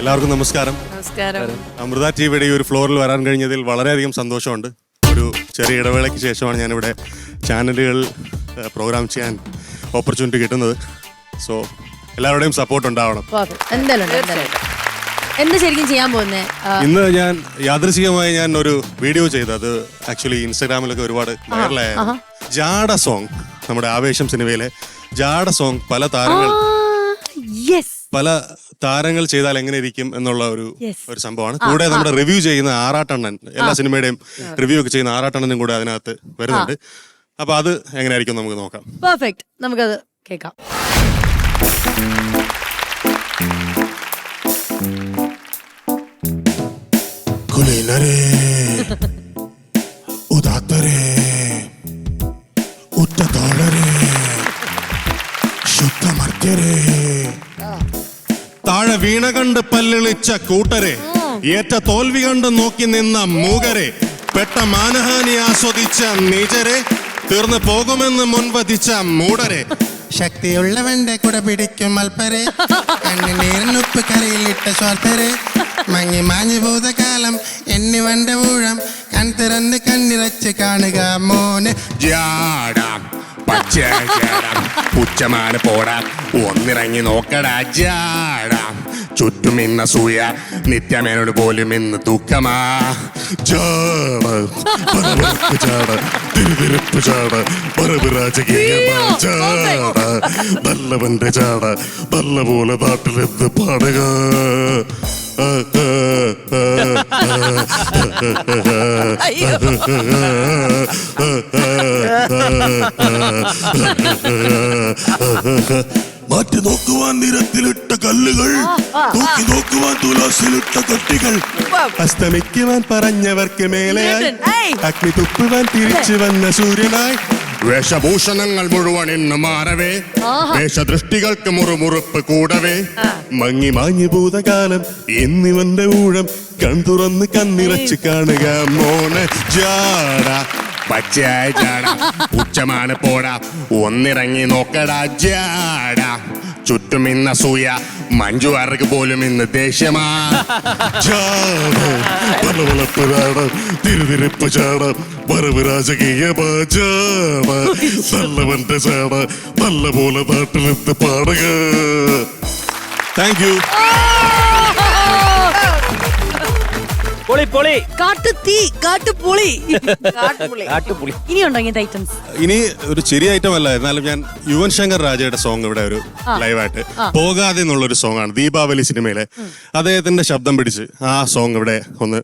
എല്ലാവർക്കും നമസ്കാരം. അമൃത ടിവിയുടെ ഈ ഒരു ഫ്ലോറിൽ വരാൻ കഴിഞ്ഞതിൽ വളരെയധികം സന്തോഷമുണ്ട്. ഒരു ചെറിയ ഇടവേളയ്ക്ക് ശേഷമാണ് ഞാനിവിടെ ചാനലുകളിൽ പ്രോഗ്രാം ചെയ്യാൻ ഓപ്പർച്യൂണിറ്റി കിട്ടുന്നത്. സോ എല്ലാവരുടെയും സപ്പോർട്ട് ഉണ്ടാവണം. എന്ത് ശരിക്കും ചെയ്യാൻ പോകുന്നേ? ഇന്ന് ഞാൻ യാദൃശികമായി ഞാൻ ഒരു വീഡിയോ ചെയ്തു. അത് ആക്ച്വലി ഇൻസ്റ്റാഗ്രാമിലൊക്കെ ഒരുപാട് വൈറലായ ജാഡ സോങ്, നമ്മുടെ ആവേശം സിനിമയിലെ ജാഡ സോങ് പല താരങ്ങൾ ചെയ്താൽ എങ്ങനെ ഇരിക്കും എന്നുള്ള ഒരു സംഭവമാണ്. കൂടെ നമ്മുടെ റിവ്യൂ ചെയ്യുന്ന ആറാട്ടണ്ണൻ, എല്ലാ സിനിമയുടെയും റിവ്യൂ ഒക്കെ ചെയ്യുന്ന ആറാട്ടണ്ണനും കൂടെ അതിനകത്ത് വരുന്നുണ്ട്. അപ്പൊ അത് എങ്ങനെയായിരിക്കും നമുക്ക് നോക്കാം. പെർഫെക്റ്റ്, നമുക്കത് കേൾക്കാം. കുലീനരേ ഉദാത്തരേ ഉറ്റതോഴരേ ശുദ്ധമർത്യരേ താഴെ വീണ കണ്ട് പല്ലിളിച്ച കൂട്ടരെ, ഏറ്റ തോൽവി കണ്ട് നോക്കി നിന്ന മൂകരെ, പെട്ട മാനഹാനി ആസ്വദിച്ച നീചരെ, തീർന്നു പോകുമെന്ന് മുൻവധിച്ച മൂടരെ, ശക്തിയുള്ളവന്റെ കുട പിടിക്കും അൽപ്പരെ, കണ്ണിനീരിനുപ്പ് കരയിലിട്ട സ്വാർത്ഥരെ, മങ്ങി മാഞ്ഞു ഭൂതകാലം എന്നിവന്റെ ഊഴം കൺതിറന്ന് കണ്ണിറച്ച് കാണുക മോന്. ജാടാം പച്ചയാടാം പുച്ചമാന പോടാം ഒന്നിറങ്ങി നോക്കടാ ജാടാം ചുറ്റും ഇന്ന സൂയ നിത്യമേനോട് പോലും ഇന്ന് ദുഃഖമാ. ചാട പരവരപ്പ് ചാട തിരുതിരുപ്പ് ചാട പരവരാജകീയമാ ചാട നല്ലവന്റെ ചാട നല്ല പോലെ നാട്ടിലെന്ന് പാടുക. മാറ്റി നോക്കുവാൻ നിരത്തിലിട്ട കല്ലുകൾ, തൂക്കി നോക്കുവാൻ തുലാസിലിട്ട കട്ടികൾ, അസ്തമിക്കുവാൻ പറഞ്ഞവർക്ക് മേലെയായി അഗ്നി തുപ്പുവാൻ തിരിച്ചു വന്ന സൂര്യനായി, വേഷഭൂഷണങ്ങൾ മുഴുവൻ ഇന്ന് മാറവേ, വേഷദൃഷ്ടികൾക്ക് മുറുമുറുപ്പ് കൂടവേ, മങ്ങി മാഞ്ഞു ഭൂതകാലം എന്നിവന്റെ ഊഴം കൺതുറന്ന് കണ്ണിറച്ച് കാണുക മോനെ. ജാട പച്ചയായ ജാട ഉച്ചമാണ് പോടാ ഒന്നിറങ്ങി നോക്കടാ ജാട ചുറ്റും ഇന്ന സൂയ മഞ്ജുവാർക്ക് പോലും ഇന്ന് ദേഷ്യമാ. ചാട പലവളപ്പ് ചാട തിരുതിരിപ്പ് ചാട വരവ് രാജകീയമാ ചാട നല്ലവന്റെ ചാട നല്ല പോലെ നാട്ടിലെന്ന് പാടുക. Thank you. കാട്ടുതീ, കാട്ടുപുളി. ഇനിയുണ്ടോ ഇങ്ങനത്തെ ഐറ്റംസ്? ഇനി ഒരു ചെറിയ ഐറ്റം അല്ല, എന്നാലും ഞാൻ യുവൻ ശങ്കർ രാജയുടെ സോങ് ഇവിടെ ഒരു ലൈവായിട്ട് പോകാതെ എന്നുള്ളൊരു സോങ് ആണ്, ദീപാവലി സിനിമയിലെ. അദ്ദേഹത്തിന്റെ ശബ്ദം പിടിച്ച് ആ സോങ് ഇവിടെ ഒന്ന്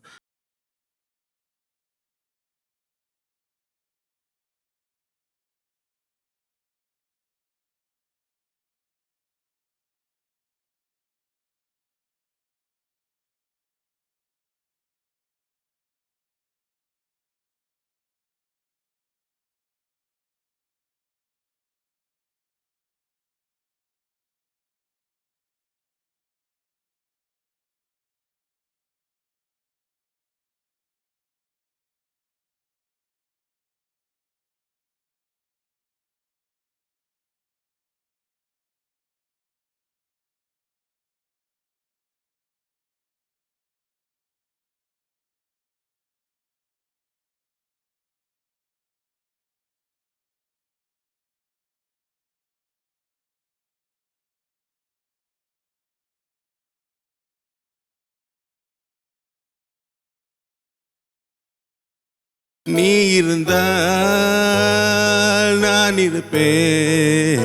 നീ ഇരുന്നാൽ ഞാൻ ഇരുപ്പേൻ.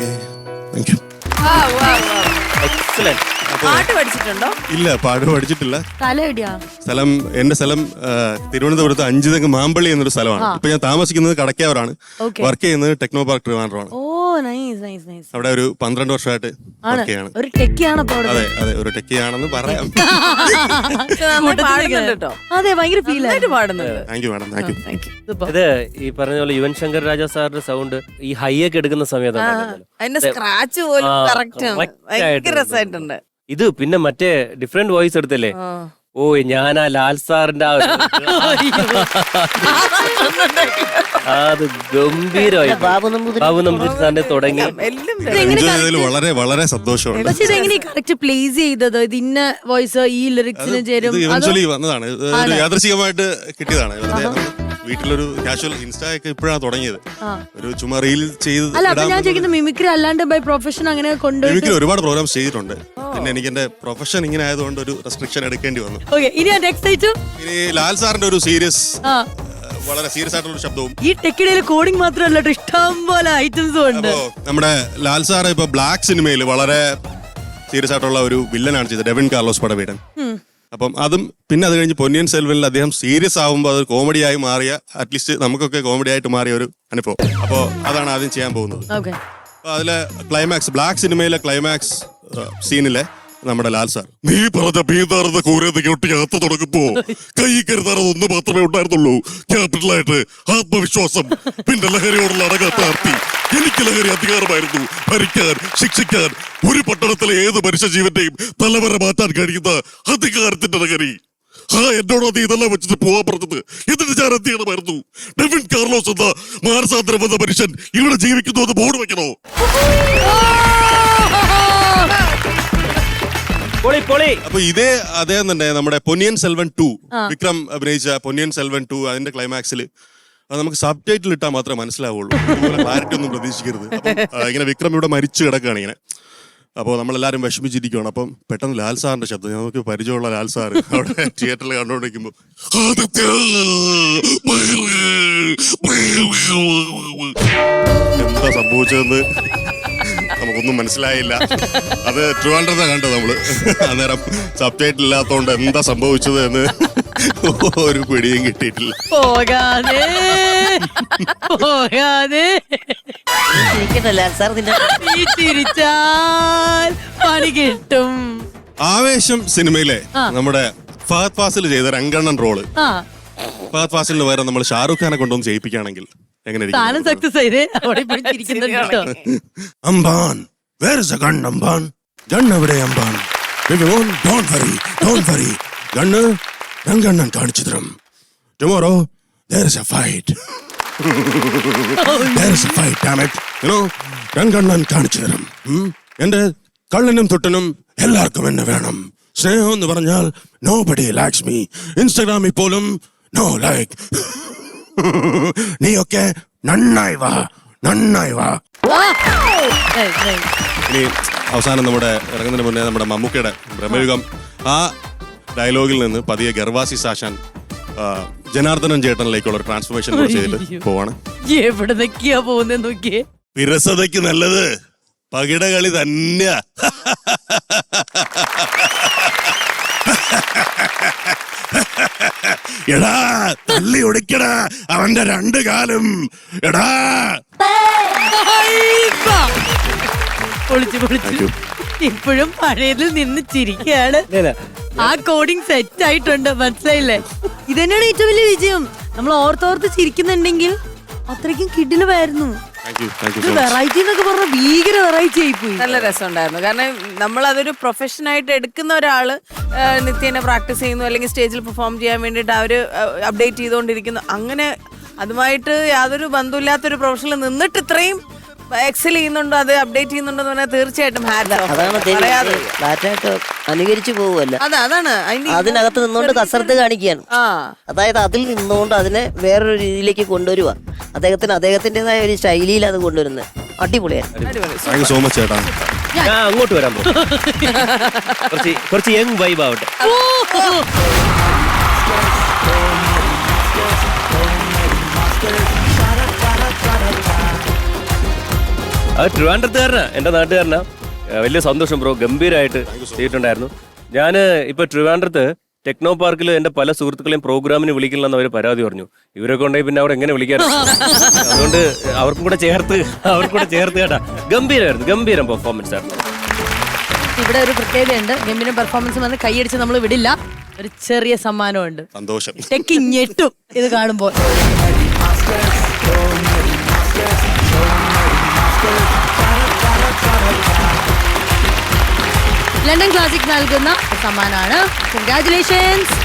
Thank you. പാട്ട് പഠിച്ചിട്ടുണ്ടോ? ഇല്ല, പാട്ട് പഠിച്ചിട്ടില്ല. സ്ഥലം എവിടെയാ? എന്റെ സ്ഥലം തിരുവനന്തപുരത്ത് അഞ്ചുതെങ്ങ് മാമ്പള്ളി എന്നൊരു സ്ഥലമാണ്. ഇപ്പൊ ഞാൻ താമസിക്കുന്നത് കടക്കാവൂരാണ്. വർക്ക് ചെയ്യുന്നത് ടെക്നോ പാർക്ക് ട്രിവാൻഡ്രമാണ്. അവിടെ ഒരു 12 വർഷമായിട്ട് വർക്ക് ചെയ്യാണ്. ഒരു ടെക്കിയാണ്. അതെ അതെ, ഒരു ടെക്കിയാണെന്ന് പറയാം. അതെ, ഭയങ്കര ഫീൽ ആയിട്ട് പാടുന്നത്. Thank you madam, thank you. ഇത് ഈ പറഞ്ഞ പോലെ യുവൻ ശങ്കർ രാജ സാറിന്റെ സൗണ്ട് ഈ ഹൈ ഒക്കെ എടുക്കുന്ന സമയത്താണ് അതിന്റെ സ്ക്രാച്ച് പോലും കറക്റ്റ് ആണ്. ഭയങ്കര രസമായിട്ടുണ്ട്. ഇത് പിന്നെ മറ്റേ ഡിഫറെന്റ് വോയിസ് എടുത്തല്ലേ, ഓ ഞാൻ ആ ലാൽ സാറിന്റെ ആ അത് ഗംഭീരമായി ബാബു നമ്പൂതിരി സാറിന്റെ തുടങ്ങി എല്ലാം എൻജോയ് ചെയ്തതിൽ വളരെ വളരെ സന്തോഷമുണ്ട്. പക്ഷെ ഇതെങ്ങനെ കറക്റ്റ് പ്ലേസ് ചെയ്തത്? ഇത് ഇന്ന വോയിസ് ഈ ലിറിക്സിന് ചേരും? ഇത് ഇവൻച്വലി വന്നതാണ്. ഇത് ഒരു യാദൃശികമായിട്ട് കിട്ടിയതാണ്. വെറുതെ നമ്മള് വീട്ടിലൊരു കാഷ്വൽ ഇൻസ്റ്റാ ഒക്കെ ഇപ്പോഴാണ് തുടങ്ങിയത്. ഒരു ചുമ്മാ റീൽ ചെയ്ത് അല്ല, അപ്പൊ ഞാൻ ചോദിക്കുന്നത് മിമിക്രി അല്ലാണ്ട് ബൈ പ്രൊഫഷൻ അങ്ങനെ കൊണ്ടുപോയി മിമിക്രി ഒരുപാട് പ്രോഗ്രാംസ് ചെയ്തിട്ടുണ്ട്. പിന്നെ എനിക്ക് എന്റെ പ്രൊഫഷൻ ഇങ്ങനെ ആയതുകൊണ്ട് ഒരു റെസ്ട്രിക്ഷൻ എടുക്കേണ്ടി വന്നു. ഓക്കെ. ഇനി നെക്സ്റ്റ് ഐറ്റം ഇനി ലാൽ സാറിന്റെ ഒരു സീരിയസ്, വളരെ സീരിയസ് ആയിട്ടുള്ള ഒരു ശബ്ദവും. ഈ ടെക്കിടയിൽ കോഡിംഗ് മാത്രമല്ല കേട്ടോ, ഇഷ്ടം പോലെ ഐറ്റംസും ഉണ്ട്. അപ്പോ നമ്മുടെ ലാൽ സാറ് ഇപ്പൊ ബ്ലാക്ക് സിനിമയിൽ വളരെ സീരിയസ് ആയിട്ടുള്ള ഒരു വില്ലനാണ് ചെയ്തത്, ഡെവിൻ കാർലോസ് പടവീടൻ. അപ്പം അതും പിന്നെ അത് കഴിഞ്ഞ് പൊന്നിയൻ സെൽവനിൽ അദ്ദേഹം സീരിയസ് ആവുമ്പോൾ അത് കോമഡിയായി മാറിയ, അറ്റ്ലീസ്റ്റ് നമുക്കൊക്കെ കോമഡി ആയിട്ട് മാറിയ ഒരു അനുഭവം. അപ്പോൾ അതാണ് ആദ്യം ചെയ്യാൻ പോകുന്നത്. ഓക്കെ. അപ്പൊ അതിലെ ക്ലൈമാക്സ്, ബ്ലാക്ക് സിനിമയിലെ ക്ലൈമാക്സ് സീനിലെ നമ്മുടെ ലാൽ സാർ, നീ പറഞ്ഞ ബീതാർന്ന കൂരേന്ന് കെട്ടി അകത്ത് തുടങ്ങുമ്പോ കൈ കരുതാറത് ഒന്ന് മാത്രമേ ഉണ്ടായിരുന്നുള്ളൂ. ക്യാപിറ്റലായിട്ട് ആത്മവിശ്വാസം, പിന്നെ ലഹരിയോടുള്ള അടങ്ങാത്ത ആർത്തി. എനിക്ക് ലഹരി അധികാരമായിരുന്നു, ഭരിക്കാൻ, ശിക്ഷിക്കാൻ. ഒരു പട്ടണത്തിലെ ഏത് മനുഷ്യ ജീവന്റെയും തലവര മാറ്റാൻ കഴിയുന്ന അധികാരത്തിന്റെ ലഹരി. എന്നോട് നീ ഇതെല്ലാം വെച്ചിട്ട് പോവാൻ പറഞ്ഞത്. എന്നിട്ട് ഞാൻ എന്ത് ചെയ്യണമായിരുന്നു? ഡെവിൻ കാർലോസ് എന്ന മാനസാന്തരം എന്ന മനുഷ്യൻ ഇവിടെ ജീവിക്കുന്നു എന്ന് ബോർഡ് വെക്കണോ? അപ്പൊ ഇതേ അദ്ദേഹം തന്നെ നമ്മുടെ പൊന്നിയൻ സെൽവൻ 2, വിക്രം അഭിനയിച്ച പൊന്നിയൻ സെൽവൻ 2, അതിന്റെ ക്ലൈമാക്സിൽ അത് നമുക്ക് സബ് ടൈറ്റിൽ ഇട്ടാൽ മാത്രമേ മനസ്സിലാവുള്ളൂ. അതുപോലെ ക്ലാരിറ്റി ഒന്നും പ്രതീക്ഷിക്കരുത്. അപ്പം ഇങ്ങനെ വിക്രം ഇവിടെ മരിച്ചു കിടക്കുകയാണ് ഇങ്ങനെ. അപ്പോൾ നമ്മളെല്ലാവരും വിഷമിച്ചിരിക്കുകയാണ്. അപ്പം പെട്ടെന്ന് ലാൽ സാറിന്റെ ശബ്ദം, നമുക്ക് പരിചയമുള്ള ലാൽ സാർ അവിടെ തിയേറ്ററിൽ കണ്ടുകൊണ്ടിരിക്കുമ്പോൾ എന്താ സംഭവിച്ചതെന്ന് നമുക്കൊന്നും മനസ്സിലായില്ല. അത് ട്രിവാൻഡ്രത്തെ കണ്ടത് നമ്മള്. അന്നേരം സബ് ടൈറ്റിൽ ഇല്ലാത്തതുകൊണ്ട് എന്താ സംഭവിച്ചത് എന്ന് ഒരു പിടിയും കിട്ടിയിട്ടില്ല. പോകാതെ പോകാതെ നീ ചിരിച്ചാൽ പണി കിട്ടും. ആവേശം സിനിമയിലെ നമ്മുടെ ഫഹദ് ഫാസിൽ ചെയ്ത രംഗണ്ണൻ റോള്, ഫഹദ് ഫാസിലിന് പകരം നമ്മൾ ഷാറുഖ് ഖാനെ കൊണ്ടൊന്ന് ചെയ്യിപ്പിക്കുകയാണെങ്കിൽ എങ്ങനെ താനും സക്സസ് ചെയ്ത് അവിടെ പോയി ചിരിക്കുന്നുണ്ട് കേട്ടോ. Amban, where is the gun, Amban? Gun എവിടെ അമ്പാൻ? Don't worry. ഗണ്ണ് രംഗണ്ണൻ കാണിച്ചു തരും. Tomorrow there is a fight. There is a fight, damn it. You know, രംഗണ്ണൻ കാണിച്ചു തരും. എന്റെ കള്ളനും തൊട്ടനും എല്ലാവർക്കും എന്നെ വേണം. സ്നേഹം എന്ന് പറഞ്ഞാൽ nobody likes me. ഇൻസ്റ്റാഗ്രാമിൽ പോലും no like. നീയൊക്കെ നന്നായി വാ. ഇനി അവസാനം നമ്മുടെ ഇറങ്ങുന്നതിന് മുന്നേ നമ്മുടെ മമ്മൂക്കയുടെ ബ്രഹ്മയുഗം ആ ഡയലോഗിൽ നിന്ന് പതിയെ ഗർവാസി സാശാൻ ജനാർദ്ദനൻ ചേട്ടനിലേക്കുള്ള ഒരു ട്രാൻസ്ഫോർമേഷൻ ചെയ്തിട്ട് പോവാണ്. എവിടെ നിൽക്കിയാ പോകുന്ന നോക്കിയേ. വിരസതയ്ക്ക് നല്ലത് പകിട കളി തന്നെയാ. എടാ തള്ളി ഒടിക്കടാ അവന്റെ 2 കാലും. എടാ പൊളിച്ചു ഇപ്പോഴും പഴയതിൽ നിന്ന് ചിരിക്കുകയാണ്. ആ കോഡിങ് സെറ്റ് ആയിട്ടുണ്ട്, മനസ്സിലായില്ലേ? ഇതന്നെയാണ് ഏറ്റവും വലിയ വിജയം. നമ്മൾ ഓർത്തോർത്ത് ചിരിക്കുന്നുണ്ടെങ്കിൽ അത്രയ്ക്കും കിടിലമായിരുന്നു. വെറൈറ്റി എന്നൊക്കെ പറഞ്ഞ ഭീകര വെറൈറ്റി ആയിപ്പോയി. നല്ല രസമുണ്ടായിരുന്നു. കാരണം നമ്മൾ അതൊരു പ്രൊഫഷനായിട്ട് എടുക്കുന്ന ഒരാള് നിത്യേന പ്രാക്ടീസ് ചെയ്യുന്നു, അല്ലെങ്കിൽ സ്റ്റേജിൽ പെർഫോം ചെയ്യാൻ വേണ്ടിയിട്ട് അവര് അപ്ഡേറ്റ് ചെയ്തുകൊണ്ടിരിക്കുന്നു. അങ്ങനെ അതുമായിട്ട് യാതൊരു ബന്ധമില്ലാത്തൊരു പ്രൊഫഷനിൽ നിന്നിട്ട് ഇത്രയും എക്സൽ ചെയ്യുന്നുണ്ടോ, അത് അപ്ഡേറ്റ് ചെയ്യുന്നുണ്ടോ എന്ന് പറഞ്ഞാൽ തീർച്ചയായിട്ടും ഫ്ലാറ്റായിട്ട് അനുകരിച്ചു പോവുമല്ല. അതാണ് അതിനകത്ത് നിന്നുകൊണ്ട് കസർത്ത് കാണിക്കുകയാണ്. അതായത് അതിൽ നിന്നുകൊണ്ട് അതിനെ വേറൊരു രീതിയിലേക്ക് കൊണ്ടുവരുക. അദ്ദേഹത്തിൻ്റെതായ ഒരു ശൈലിയിൽ അത് കൊണ്ടുവരുന്നത് അടിപൊളിയാണ്. സോ മച്ച് ചേട്ടാ. ഞാൻ അങ്ങോട്ട് വരാൻ പോകും. കുറച്ച് യങ് വൈബ് ആവട്ടെ. അത് ട്രിവാൻഡ്രത്തുകാരനാ, എൻ്റെ നാട്ടുകാരനാ. വലിയ സന്തോഷം ബ്രോ, ഗംഭീരമായിട്ട് ചെയ്തിട്ടുണ്ടായിരുന്നു. ഞാൻ ഇപ്പൊ ട്രിവാൻഡ്രത്ത് ടെക്നോ പാർക്കിൽ എൻ്റെ പല സുഹൃത്തുക്കളെയും പ്രോഗ്രാമിന് വിളിക്കില്ലെന്ന് അവർ പരാതി പറഞ്ഞു. ഇവരൊക്കെ ഉണ്ടെങ്കിൽ പിന്നെ അവിടെ എങ്ങനെ വിളിക്കാൻ? അതുകൊണ്ട് അവർക്കും കൂടെ ചേർത്ത് കേട്ടാ. ഗംഭീരം പെർഫോമൻസ് ആയിരുന്നു. ഇവിടെ ഒരു പ്രത്യേകതയുണ്ട്, ഗംഭീരം പെർഫോമൻസ് വന്ന് കൈയടിച്ച് നമ്മൾ വിടില്ല. ഒരു ചെറിയ സമ്മാനമുണ്ട്. സന്തോഷം. ടെക്കി ഞെട്ടും ഇത് കാണുമ്പോൾ. ലണ്ടൻ ക്ലാസിക് നൽകുന്ന സമ്മാനമാണ്. കൺഗ്രാറ്റുലേഷൻസ്.